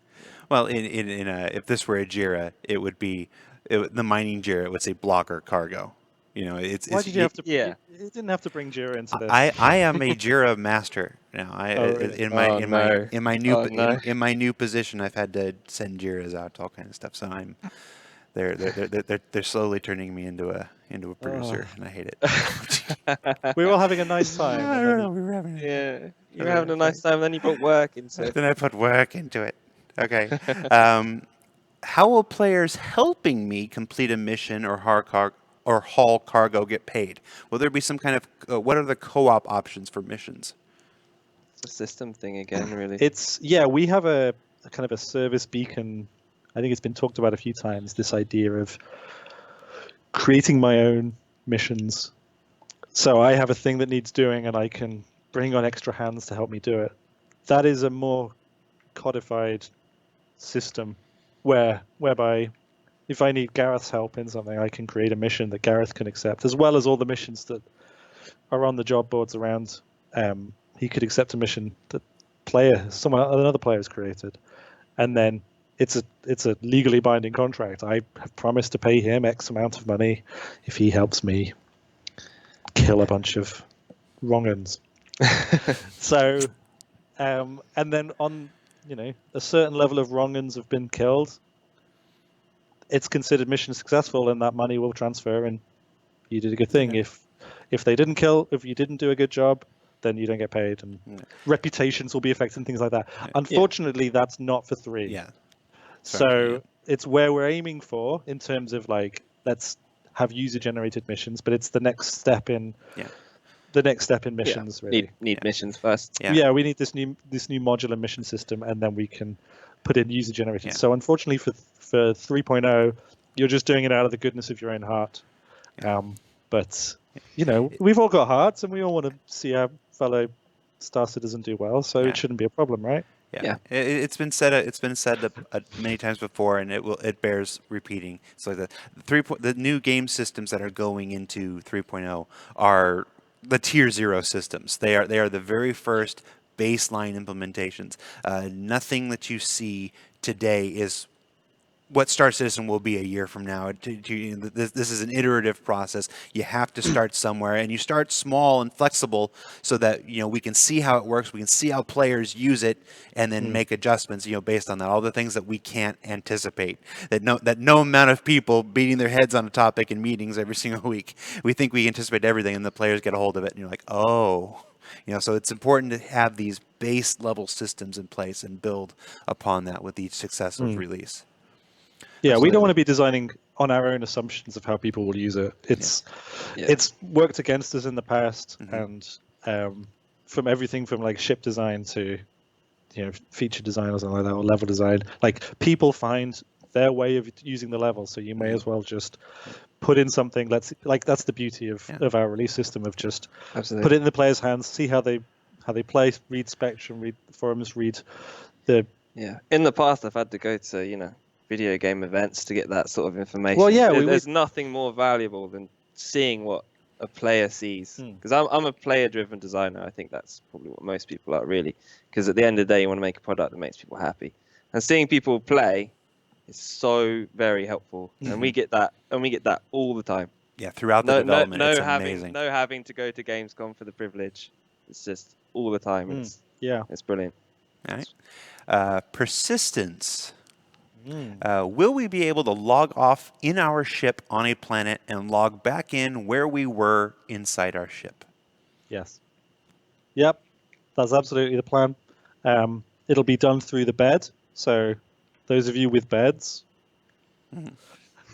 Well, if this were a JIRA, it would be the mining JIRA. It would say blocker cargo. You know, Why did you have to? Yeah. You didn't have to bring Jira into this. I am a JIRA master now. Really? In my no. in my new position, I've had to send JIRAs out to all kinds of stuff. So they're slowly turning me into a producer, and I hate it. We were all having a nice time. I and don't then know. We were having You were having a nice time, then you put work into it. Then I put work into it. Okay. How will players helping me complete a mission or haul cargo get paid? Will there be some kind of what are the co-op options for missions? It's a system thing again, really. we have a kind of a service beacon. I think it's been talked about a few times, this idea of creating my own missions. So I have a thing that needs doing, and I can bring on extra hands to help me do it. That is a more codified system whereby if I need Gareth's help in something, I can create a mission that Gareth can accept, as well as all the missions that are on the job boards around. He could accept a mission that another player has created, and then it's a legally binding contract. I have promised to pay him X amount of money if he helps me kill a bunch of wrong-uns. So, and then on a certain level of wrong-uns have been killed, it's considered mission successful, and that money will transfer, and you did a good thing. If they didn't kill, if you didn't do a good job, then you don't get paid, and reputations will be affected and things like that. Unfortunately, that's not for 3. Yeah. So it's where we're aiming for in terms of let's have user-generated missions, but it's the next step in missions. Really, need missions first. Yeah, we need this new modular mission system, and then we can put in user-generated. So unfortunately for 3.0, you're just doing it out of the goodness of your own heart. But we've all got hearts, and we all want to see our fellow Star Citizen do well. So it shouldn't be a problem, right? Yeah. It's been said. It's been said many times before, and it bears repeating. So the new game systems that are going into 3.0 are the tier 0 systems. They are the very first baseline implementations. Nothing that you see today is what Star Citizen will be a year from now. This is an iterative process. You have to start somewhere, and you start small and flexible so that we can see how it works. We can see how players use it, and then make adjustments. Based on that, all the things that we can't anticipate. That no amount of people beating their heads on a topic in meetings every single week. We think we anticipate everything, and the players get a hold of it, and you're like, oh. So it's important to have these base level systems in place and build upon that with each successive release. Yeah, we don't want to be designing on our own assumptions of how people will use it. It's worked against us in the past, and from everything from ship design to feature design or something like that, or level design. Like people find their way of using the level, so you may as well just put in something. That's the beauty of our release system, of just put it in the players' hands, see how they play, read Spectrum, read forums, read the. Yeah. In the past, I've had to go to video game events to get that sort of information. Well, yeah, there's nothing more valuable than seeing what a player sees. Because I'm a player-driven designer. I think that's probably what most people are, really. Because at the end of the day, you want to make a product that makes people happy, and seeing people play is so very helpful. And we get that, all the time. Yeah, throughout the development, it's amazing. No having to go to Gamescom for the privilege. It's just all the time. It's brilliant. All right. Persistence. Will we be able to log off in our ship on a planet and log back in where we were inside our ship? Yes. Yep. That's absolutely the plan. It'll be done through the bed. So those of you with beds.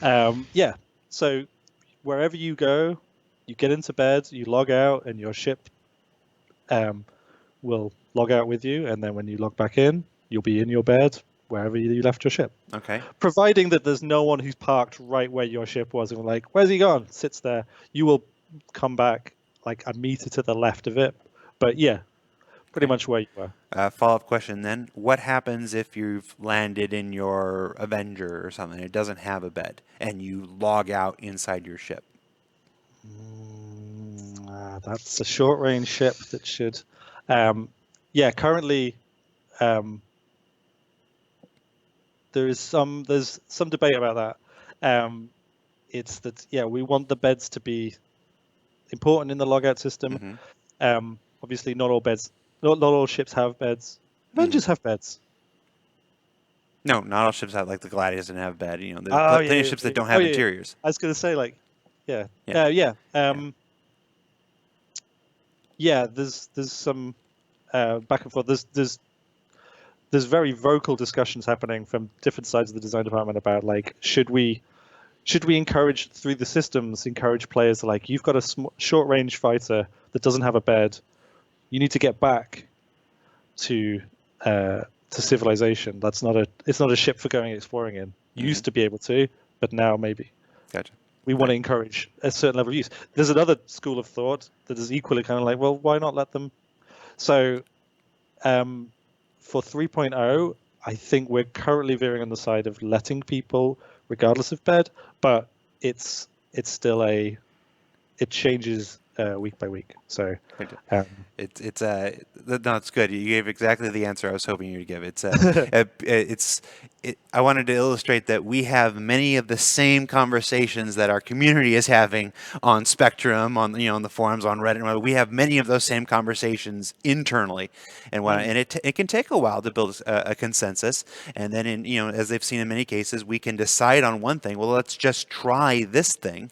So wherever you go, you get into bed, you log out, and your ship will log out with you. And then when you log back in, you'll be in your bed wherever you left your ship. Okay. Providing that there's no one who's parked right where your ship was and like, where's he gone? Sits there. You will come back like a meter to the left of it. But yeah, pretty much where you were. Follow-up question then. What happens if you've landed in your Avenger or something, it doesn't have a bed, and you log out inside your ship? That's a short-range ship that should... currently... there's some debate about that. It's that we want the beds to be important in the logout system. Obviously, not all ships have beds. Avengers have beds. No, not all ships have, like the Gladius didn't have a bed. There's plenty of ships that don't have interiors. I was going to say there's some back and forth. There's very vocal discussions happening from different sides of the design department about like should we encourage through the systems players to like, you've got a short range fighter that doesn't have a bed, you need to get back to civilization. It's not a ship for going exploring in. You used to be able to, but now maybe. Gotcha. We want to encourage a certain level of use. There's another school of thought that is equally kind of like, well, why not let them? So for 3.0, I think we're currently veering on the side of letting people, regardless of bed, but it's still it changes week by week. So it's good. You gave exactly the answer I was hoping you would give. I wanted to illustrate that we have many of the same conversations that our community is having on Spectrum, on the forums, on Reddit. We have many of those same conversations internally, and it can take a while to build a consensus. And then, as they've seen in many cases, we can decide on one thing. Well, let's just try this thing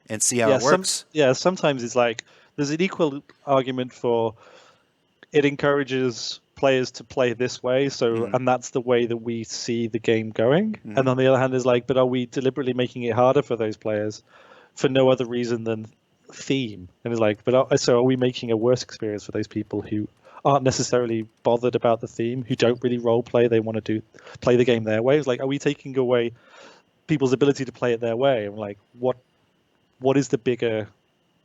and see how it works. Sometimes it's like there's an equal argument for it encourages players to play this way, and that's the way that we see the game going. And on the other hand is like, but are we deliberately making it harder for those players for no other reason than theme? And it's like, so are we making a worse experience for those people who aren't necessarily bothered about the theme, who don't really role play, they want to play the game their way? It's like, are we taking away people's ability to play it their way? And like, what is the bigger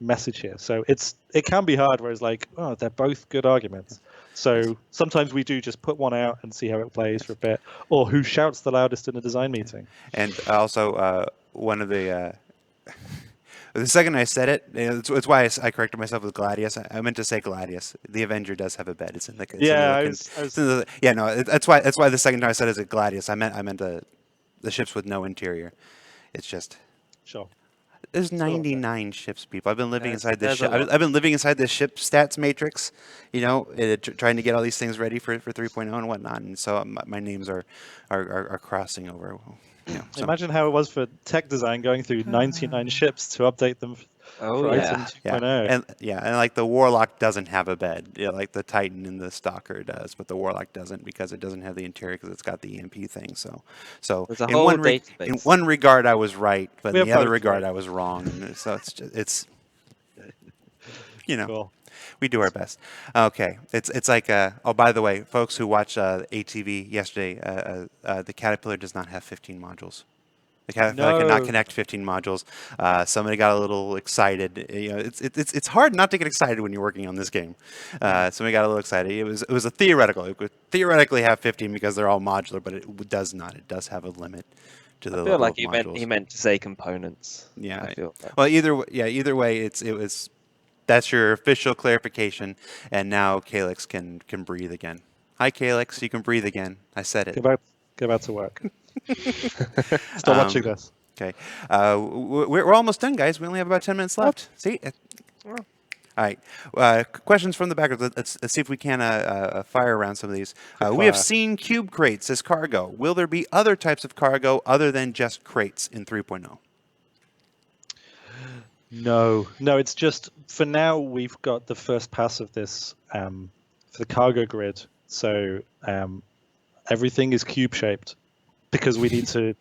message here? So it can be hard, whereas like, they're both good arguments. So sometimes we do just put one out and see how it plays for a bit, or who shouts the loudest in a design meeting. And also one of the second I said it, it's why I corrected myself with Gladius. I meant to say Gladius. The Avenger does have a bed. It's in the that's why the second time I said it's a Gladius. I meant the ships with no interior. It's just sure. There's 99 ships, people. I've been living inside this ship. I've been living inside this ship stats matrix, trying to get all these things ready for 3.0 and whatnot. And so my names are crossing over. Imagine how it was for tech design going through 99 ships to update them. And like the Warlock doesn't have a bed, like the Titan and the Stalker does, but the Warlock doesn't because it doesn't have the interior because it's got the EMP thing. So in one regard I was right, but in the other regard I was wrong. And so it's Cool. We do our best. Okay, it's like oh, by the way, folks who watched ATV yesterday, the Caterpillar does not have 15 modules. The Caterpillar cannot No. connect 15 modules. Somebody got a little excited. You know, it's hard not to get excited when you're working on this game. Somebody got a little excited. It was a theoretical. It could theoretically have 15 because they're all modular, but it does not. It does have a limit to the I feel level like of modules. he meant to say components. Yeah. I feel that. Well, either way, it was. That's your official clarification, and now Calyx can breathe again. Hi, Calyx. You can breathe again. I said it. Go back to work. Stop watching this. Okay. We're almost done, guys. We only have about 10 minutes left. See? All right. Questions from the background. Let's see if we can fire around some of these. We have seen cube crates as cargo. Will there be other types of cargo other than just crates in 3.0? No, it's just for now we've got the first pass of this for the cargo grid. So everything is cube shaped because we need to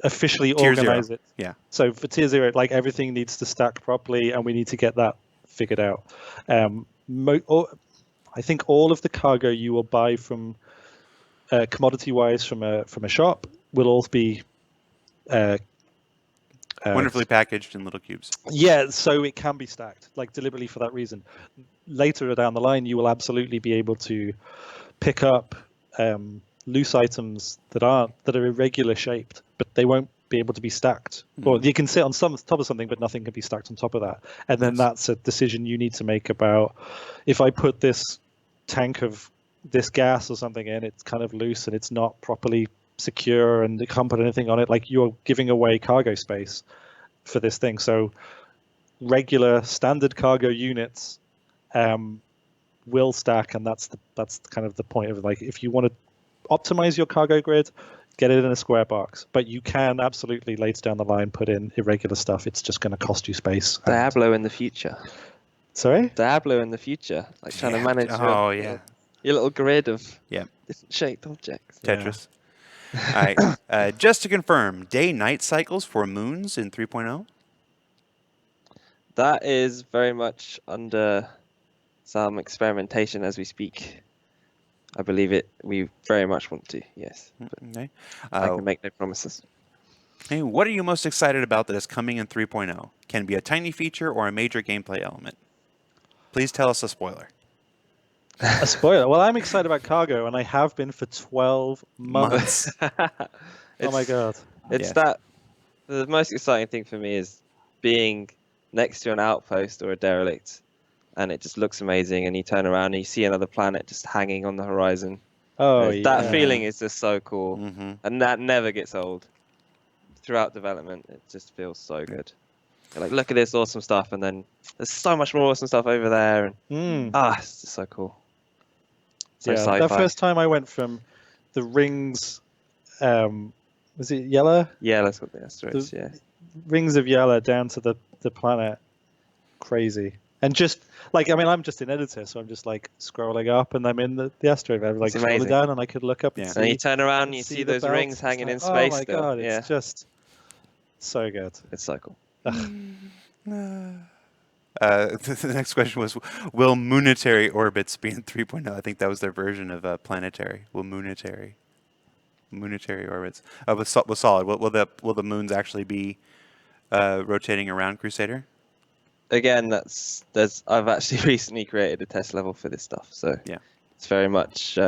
officially Tier organize 0. it. Yeah. So for tier 0, like everything needs to stack properly, and we need to get that figured out. I think all of the cargo you will buy from commodity-wise from a shop will all be Wonderfully packaged in little cubes. yeah, so it can be stacked, like deliberately for that reason. Later down the line, you will absolutely be able to pick up loose items that are irregular shaped, but they won't be able to be stacked. Or you can sit on top of something, but nothing can be stacked on top of that. And then that's a decision you need to make about if I put this tank of this gas or something in, it's kind of loose and it's not properly secure and it can't put anything on it. Like you're giving away cargo space for this thing. So regular standard cargo units will stack, and that's kind of the point of like if you want to optimize your cargo grid, get it in a square box. But you can absolutely later down the line put in irregular stuff. It's just going to cost you space. Diablo in the future. Sorry? Diablo in the future, like trying to manage your little grid of different shaped objects. Tetris. All right. Just to confirm, day-night cycles for moons in 3.0? That is very much under some experimentation as we speak. I believe it. We very much want to, yes. Okay. I can make no promises. Hey, what are you most excited about that is coming in 3.0? Can be a tiny feature or a major gameplay element. Please tell us a spoiler. A spoiler. Well, I'm excited about cargo, and I have been for 12 months. Oh my god! It's that the most exciting thing for me is being next to an outpost or a derelict, and it just looks amazing. And you turn around and you see another planet just hanging on the horizon. Oh, that feeling is just so cool, Mm-hmm. and that never gets old. Throughout development, it just feels so good. You're like, look at this awesome stuff, and then there's so much more awesome stuff over there, and it's just so cool. So yeah, sci-fi. that first time I went from the rings, was it Yella? Yeah, that's what the asteroids. Yeah, rings of Yella down to the planet, crazy. And just like I'm just an editor, so I'm just like scrolling up, and I'm in the asteroid. I'm like scrolling down, and I could look up and see. And you turn around and you see those rings hanging in space. Oh my still. god, yeah. it's just so good. It's so cool. The next question was, will moonitary orbits be in 3.0? I think that was their version of planetary. Will moonitary orbits? Was solid. Will the moons actually be rotating around Crusader? Again, I've actually recently created a test level for this stuff, so yeah, it's very much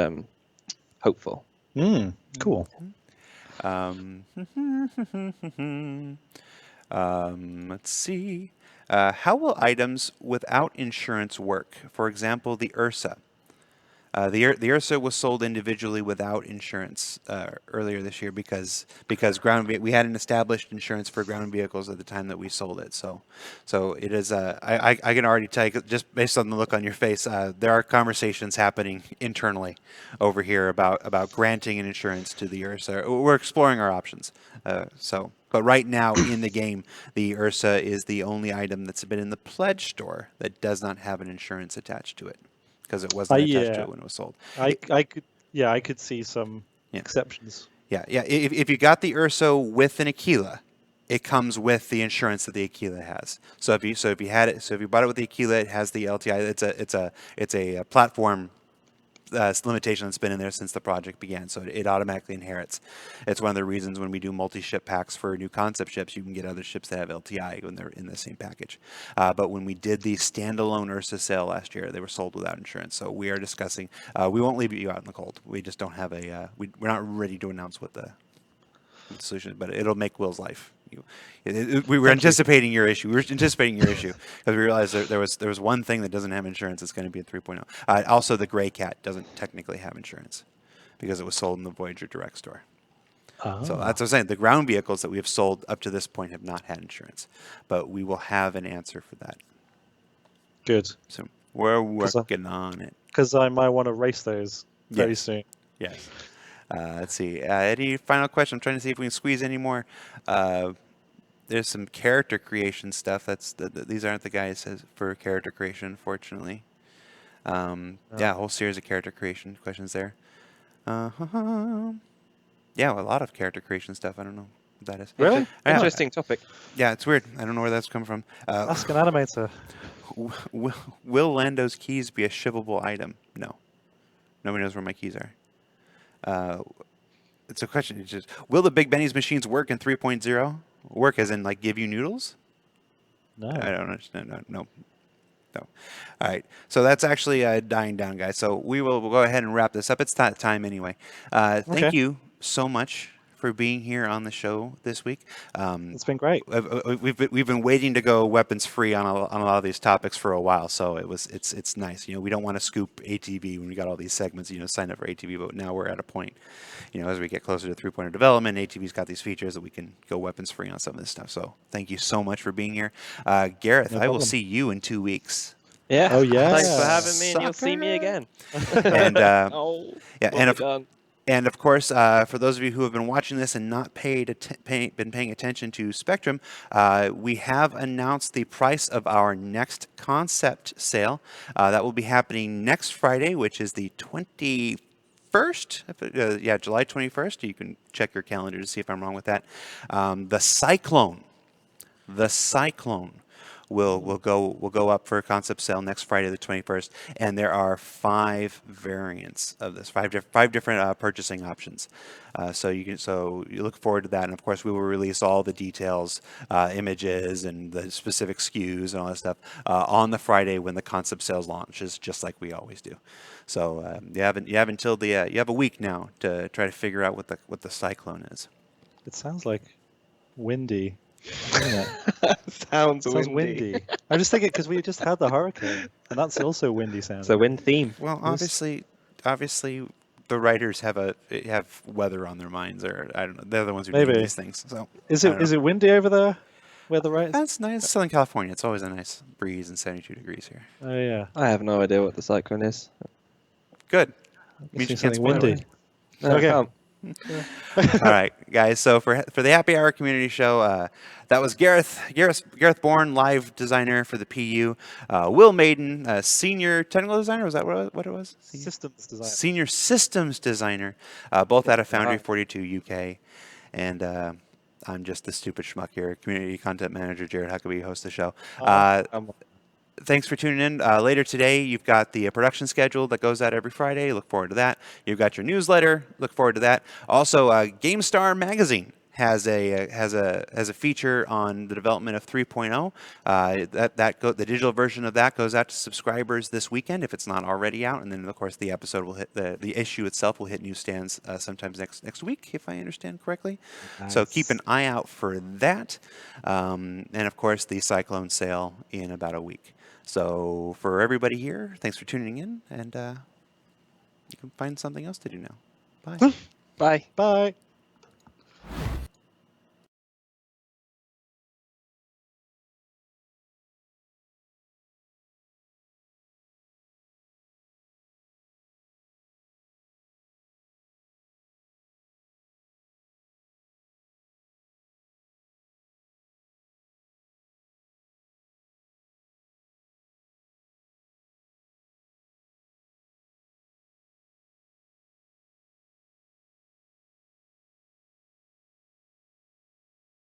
hopeful. Cool. Let's see. How will items without insurance work? For example, the Ursa. The Ursa was sold individually without insurance earlier this year because we hadn't established insurance for ground vehicles at the time that we sold it. So it is. I can already tell you, just based on the look on your face, there are conversations happening internally over here about granting an insurance to the Ursa. We're exploring our options. But right now in the game, the Ursa is the only item that's been in the pledge store that does not have an insurance attached to it. Because it wasn't attached to it when it was sold. I could see some exceptions. Yeah. If you got the Urso with an Aquila, it comes with the insurance that the Aquila has. So if you bought it with the Aquila, it has the LTI. It's a platform limitation that's been in there since the project began, so it automatically inherits. It's one of the reasons when we do multi-ship packs for new concept ships, you can get other ships that have LTI when they're in the same package. But when we did the standalone Ursa sale last year, they were sold without insurance. So we are discussing. We won't leave you out in the cold. We just don't have a. We're not ready to announce what the solution, but it'll make Will's life. We were anticipating your issue. We were anticipating your issue because we realized that there was one thing that doesn't have insurance. It's going to be a 3.0. Also, the Gray Cat doesn't technically have insurance because it was sold in the Voyager Direct store. Oh. So that's what I'm saying. The ground vehicles that we have sold up to this point have not had insurance, but we will have an answer for that. Good. So we're working on it. Because I might want to race those very soon. Yes. Let's see. Any final question? I'm trying to see if we can squeeze any more. There's some character creation stuff. These aren't the guys for character creation, unfortunately. Yeah, a whole series of character creation questions there. Yeah, a lot of character creation stuff. I don't know what that is. Really? Interesting topic. Yeah, it's weird. I don't know where that's come from. Ask an animator. Will Lando's keys be a shippable item? No. Nobody knows where my keys are. It's a question. It's just, will the Big Benny's machines work in 3.0? Work as in like give you noodles? No. I don't understand. No. All right. So that's actually dying down, guys. So we'll go ahead and wrap this up. It's time anyway. Thank you so much for being here on the show this week. It's been great. We've been waiting to go weapons free on a lot of these topics for a while, so it's nice. We don't want to scoop ATV when we got all these segments. Sign up for ATV, but now we're at a point. As we get closer to 3.0 development, ATV's got these features that we can go weapons free on some of this stuff. So thank you so much for being here, Gareth. No I will problem. see you in 2 weeks. Yeah. Oh, yes. Thanks for having me, and you'll see me again. And Oh, yeah, well done. And of course, for those of you who have been watching this and not been paying attention to Spectrum, we have announced the price of our next concept sale. That will be happening next Friday, which is the 21st. July 21st. You can check your calendar to see if I'm wrong with that. The Cyclone will go up for a concept sale next Friday the 21st, and there are 5 variants of this, five different purchasing options. So you look forward to that, and of course we will release all the details, images, and the specific SKUs and all that stuff on the Friday when the concept sales launches, just like we always do. So you have until you have a week now to try to figure out what the Cyclone is. It sounds like windy. Isn't it? Sounds windy. I'm just thinking because we just had the hurricane, and that's also windy sound. It's a wind theme. Well, obviously, the writers have weather on their minds, or I don't know. They're the ones who do Maybe. these things. So Is it windy over there? Where the right? that's nice. It's Southern California. It's always a nice breeze and 72 degrees here. Oh yeah. I have no idea what the cyclone is. Good. Means you can't something spoil it. windy. No, Okay. I can't. All right, guys. So for the Happy Hour Community Show, that was Gareth Bourn, live designer for the PU. Will Maiden, senior technical designer. Was that what it was? Systems design. Senior systems designer, both out of Foundry 42 UK, and I'm just the stupid schmuck here. Community content manager Jared Huckaby hosts the show. Thanks for tuning in. Later today, you've got the production schedule that goes out every Friday. Look forward to that. You've got your newsletter. Look forward to that. Also, GameStar Magazine has a feature on the development of 3.0. The digital version of that goes out to subscribers this weekend if it's not already out, and then of course the episode will hit the issue itself will hit newsstands sometimes next week if I understand correctly. Nice. So keep an eye out for that, and of course the Cyclone sale in about a week. So for everybody here, thanks for tuning in, and you can find something else to do now. Bye. Bye. Bye.